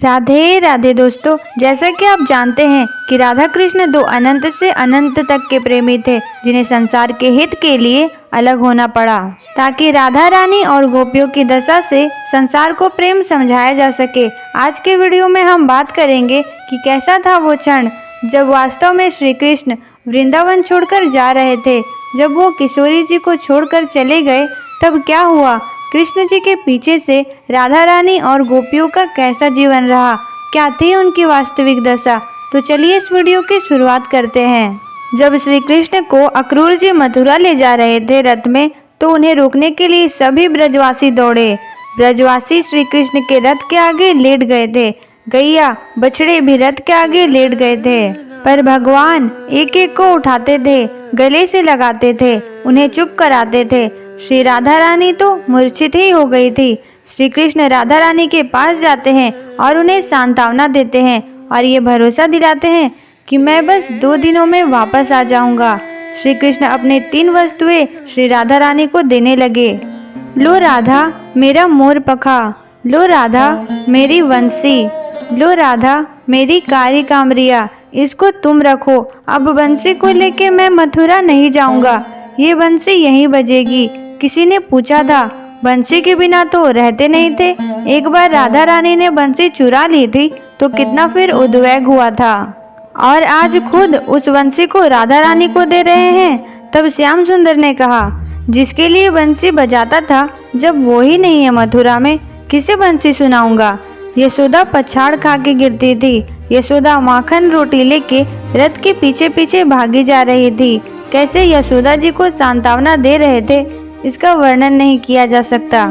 राधे राधे दोस्तों, जैसा कि आप जानते हैं कि राधा कृष्ण दो अनंत से अनंत तक के प्रेमी थे, जिन्हें संसार के हित के लिए अलग होना पड़ा ताकि राधा रानी और गोपियों की दशा से संसार को प्रेम समझाया जा सके। आज के वीडियो में हम बात करेंगे कि कैसा था वो क्षण जब वास्तव में श्री कृष्ण वृंदावन छोड़कर जा रहे थे। जब वो किशोरी जी को छोड़कर चले गए तब क्या हुआ, कृष्ण जी के पीछे से राधा रानी और गोपियों का कैसा जीवन रहा, क्या थी उनकी वास्तविक दशा। तो चलिए इस वीडियो की शुरुआत करते हैं। जब श्री कृष्ण को अक्रूर जी मथुरा ले जा रहे थे रथ में, तो उन्हें रोकने के लिए सभी ब्रजवासी दौड़े। ब्रजवासी श्री कृष्ण के रथ के आगे लेट गए थे। गैया बछड़े भी रथ के आगे लेट गए थे, पर भगवान एक एक को उठाते थे, गले से लगाते थे, उन्हें चुप कराते थे। श्री राधा रानी तो मूर्छित ही हो गई थी। श्री कृष्ण राधा रानी के पास जाते हैं और उन्हें सांत्वना देते हैं और ये भरोसा दिलाते हैं कि मैं बस 2 दिनों में वापस आ जाऊंगा। श्री कृष्ण अपने 3 वस्तुएं श्री राधा रानी को देने लगे। लो राधा मेरा मोर पखा, लो राधा मेरी बंसी, लो राधा मेरी कारी कामरिया, इसको तुम रखो। अब बंसी को लेके मैं मथुरा नहीं जाऊंगा, ये बंसी यहीं बजेगी। किसी ने पूछा था, बंसी के बिना तो रहते नहीं थे। एक बार राधा रानी ने बंसी चुरा ली थी तो कितना फिर उद्वेग हुआ था, और आज खुद उस बंसी को राधा रानी को दे रहे हैं। तब श्याम सुंदर ने कहा, जिसके लिए बंसी बजाता था जब वो ही नहीं है मथुरा में, किसे बंसी सुनाऊंगा। यशोदा पछाड़ खा के गिरती थी। यशोदा माखन रोटी लेके रथ के पीछे पीछे भागी जा रही थी। कैसे यशोदा जी को सांत्वना दे रहे थे, इसका वर्णन नहीं किया जा सकता।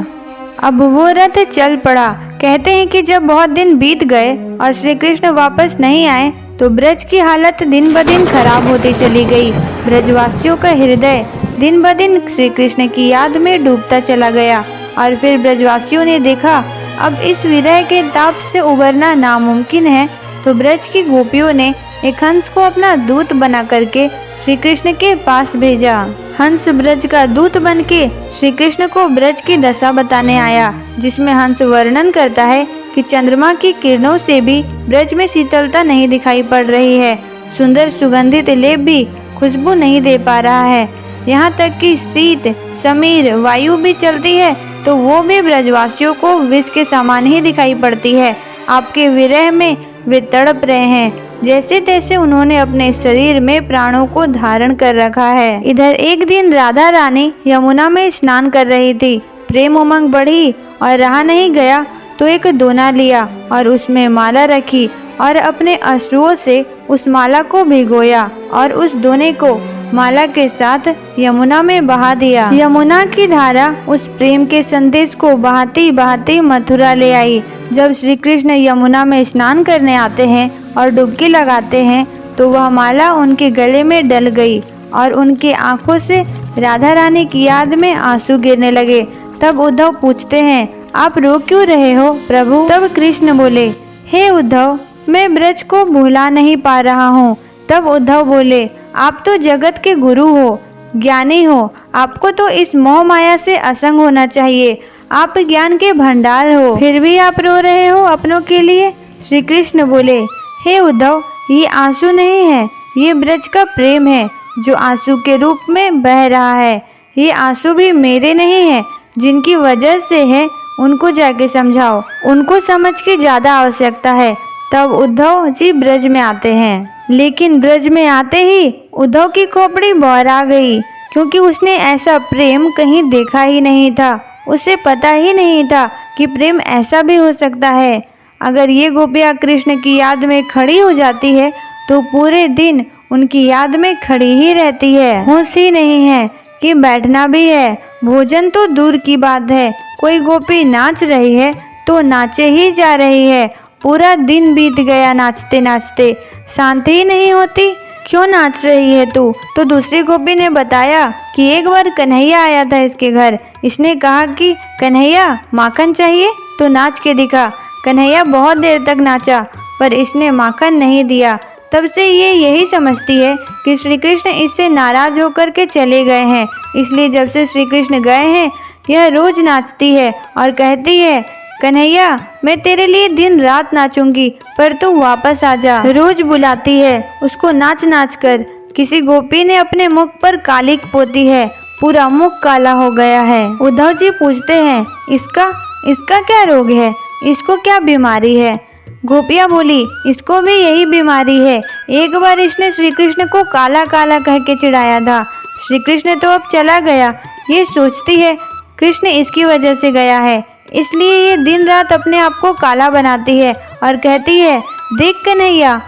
अब वो रथ चल पड़ा। कहते हैं कि जब बहुत दिन बीत गए और श्री कृष्ण वापस नहीं आए तो ब्रज की हालत दिन ब दिन खराब होती चली गई। ब्रजवासियों का हृदय दिन ब दिन श्री कृष्ण की याद में डूबता चला गया। और फिर ब्रजवासियों ने देखा अब इस विरह के ताप से उबरना नामुमकिन है, तो ब्रज की गोपियों ने एक हंस को अपना दूत बना करके श्री कृष्ण के पास भेजा। हंस ब्रज का दूत बनके श्री कृष्ण को ब्रज की दशा बताने आया, जिसमें हंस वर्णन करता है कि चंद्रमा की किरणों से भी ब्रज में शीतलता नहीं दिखाई पड़ रही है। सुंदर सुगंधित लेप भी खुशबू नहीं दे पा रहा है। यहाँ तक कि शीत समीर वायु भी चलती है तो वो भी ब्रजवासियों को विष के समान ही दिखाई पड़ती है। आपके विरह में वे तड़प रहे हैं, जैसे तैसे उन्होंने अपने शरीर में प्राणों को धारण कर रखा है। इधर एक दिन राधा रानी यमुना में स्नान कर रही थी। प्रेम उमंग बढ़ी और रहा नहीं गया तो एक दोना लिया और उसमें माला रखी और अपने अश्रुओं से उस माला को भिगोया और उस दोने को माला के साथ यमुना में बहा दिया। यमुना की धारा उस प्रेम के संदेश को बहाती बहाती मथुरा ले आई। जब श्री कृष्ण यमुना में स्नान करने आते हैं और डुबकी लगाते हैं तो वह माला उनके गले में डल गई और उनके आंखों से राधा रानी की याद में आंसू गिरने लगे। तब उद्धव पूछते हैं, आप रो क्यों रहे हो प्रभु। तब कृष्ण बोले, हे उद्धव, मैं ब्रज को भुला नहीं पा रहा हूँ। तब उद्धव बोले, आप तो जगत के गुरु हो, ज्ञानी हो, आपको तो इस मोह माया से असंग होना चाहिए। आप ज्ञान के भंडार हो, फिर भी आप रो रहे हो अपनों के लिए। श्री कृष्ण बोले, हे उद्धव, ये आंसू नहीं है, ये ब्रज का प्रेम है जो आंसू के रूप में बह रहा है। ये आंसू भी मेरे नहीं है, जिनकी वजह से है उनको जाके समझाओ, उनको समझ की ज्यादा आवश्यकता है। तब उद्धव जी ब्रज में आते हैं, लेकिन ब्रज में आते ही उद्धव की खोपड़ी बौरा गई, क्योंकि उसने ऐसा प्रेम कहीं देखा ही नहीं था। उसे पता ही नहीं था कि प्रेम ऐसा भी हो सकता है। अगर ये गोपियाँ कृष्ण की याद में खड़ी हो जाती है तो पूरे दिन उनकी याद में खड़ी ही रहती है। होश ही नहीं है कि बैठना भी है। भोजन तो दूर की बात है, कोई गोपी नाच रही है तो नाचे ही जा रही है। पूरा दिन बीत गया नाचते नाचते, शांति ही नहीं होती। क्यों नाच रही है तू? तो दूसरी गोपी ने बताया कि एक बार कन्हैया आया था इसके घर। इसने कहा कि कन्हैया माखन चाहिए तो नाच के दिखा। कन्हैया बहुत देर तक नाचा पर इसने माखन नहीं दिया। तब से ये यही समझती है कि श्री कृष्ण इससे नाराज होकर के चले गए हैं, इसलिए जब से श्री कृष्ण गए हैं यह रोज नाचती है और कहती है कन्हैया, मैं तेरे लिए दिन रात नाचूंगी, पर तू वापस आ जा। रोज बुलाती है उसको नाच नाच कर। किसी गोपी ने अपने मुख पर कालिक पोती है, पूरा मुख काला हो गया है। उद्धव जी पूछते हैं, इसका क्या रोग है, इसको क्या बीमारी है? गोपियाँ बोली, इसको भी यही बीमारी है। एक बार इसने श्री कृष्ण को काला काला कह के चिढ़ाया था। श्री कृष्ण तो अब चला गया, ये सोचती है कृष्ण इसकी वजह से गया है, इसलिए ये दिन रात अपने आप को काला बनाती है और कहती है, देख कन्हैया,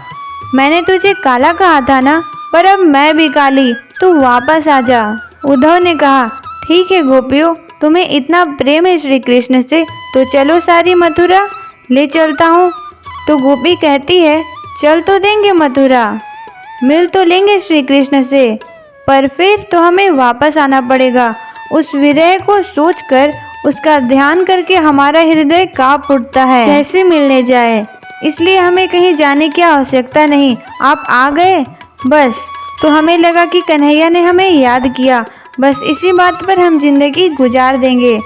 मैंने तुझे काला कहा था ना, पर अब मैं भी काली, तू वापस आ जा। उद्धव ने कहा, ठीक है गोपियों, तुम्हें इतना प्रेम है श्री कृष्ण से, तो चलो सारी मथुरा ले चलता हूँ। तो गोपी कहती है, चल तो देंगे मथुरा, मिल तो लेंगे श्री कृष्ण से, पर फिर तो हमें वापस आना पड़ेगा। उस विरह को सोचकर, उसका ध्यान करके हमारा हृदय कांप उठता है। कैसे मिलने जाए, इसलिए हमें कहीं जाने की आवश्यकता नहीं। आप आ गए बस, तो हमें लगा कि कन्हैया ने हमें याद किया, बस इसी बात पर हम जिंदगी गुजार देंगे।